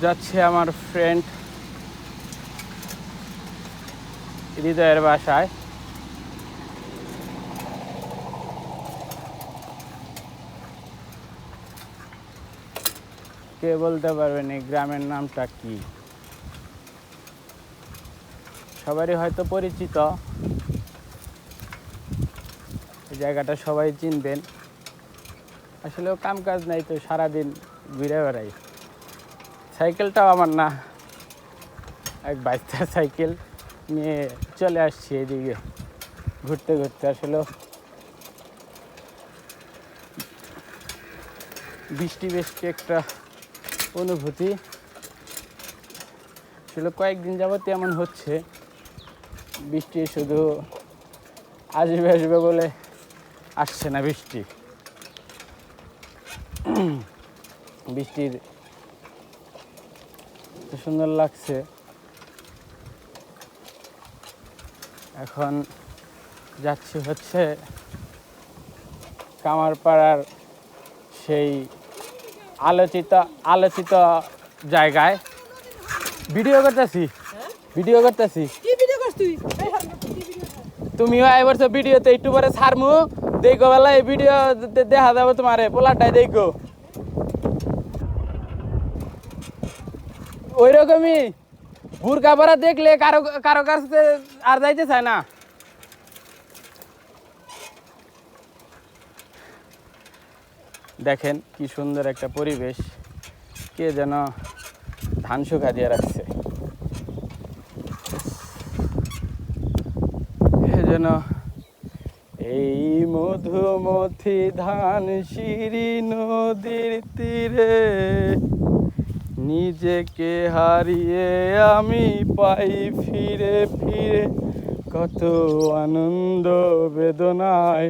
যাচ্ছে আমার ফ্রেন্ড হৃদয়ের বাসায়। কে বলতে পারবেন এই গ্রামের নামটা কি? সবারই হয়তো পরিচিত, এই জায়গাটা সবাই চিনবেন। আসলেও কাম কাজ নাই তো, সারাদিন ঘুরে বেড়াই। সাইকেলটাও আমার না, এক বাইকটা সাইকেল নিয়ে চলে আসছি এদিকে ঘুরতে ঘুরতে। আসলে বৃষ্টি বৃষ্টি একটা অনুভূতি। আসলে কয়েকদিন যাবত এমন হচ্ছে, বৃষ্টি শুধু আসবে আসবে বলে আসছে না। বৃষ্টির সুন্দর লাগছে। এখন যাচ্ছি হচ্ছে কামারপাড়ার সেই আলোচিত জায়গায়। ভিডিও করতেছি। তুমিও এবার ভিডিওতে একটু পরে ছাড়মু, দেখো বেলা এই ভিডিও দেখা যাবে তোমার পোলারটাই দেখো। ওই রকমই বুরকা পরা দেখলে কারো কাছে আর যাইতে চায় না। দেখেন কি সুন্দর একটা পরিবেশ, কে যেন ধান শুকা দিয়ে রাখছে, যেন এই মধুমতি ধান সিঁড়ি নদীর তীরে নিজেকে হারিয়ে আমি পাই ফিরে ফিরে কত আনন্দ বেদনায়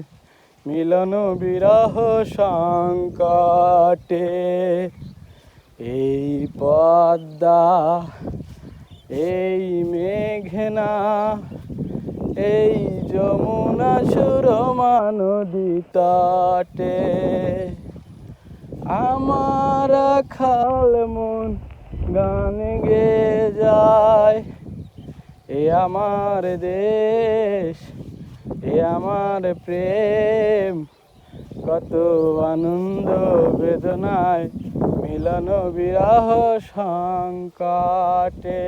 মিলন বিরহ সংকটে। এই পদ্মা, এই মেঘনা, এই যমুনা সুরমা নদী তটে আমার খাল মন গান গে যায়। এ আমার দেশ, এ আমার প্রেম, কত আনন্দ বেদনায় মিলন বিরহ সংকটে।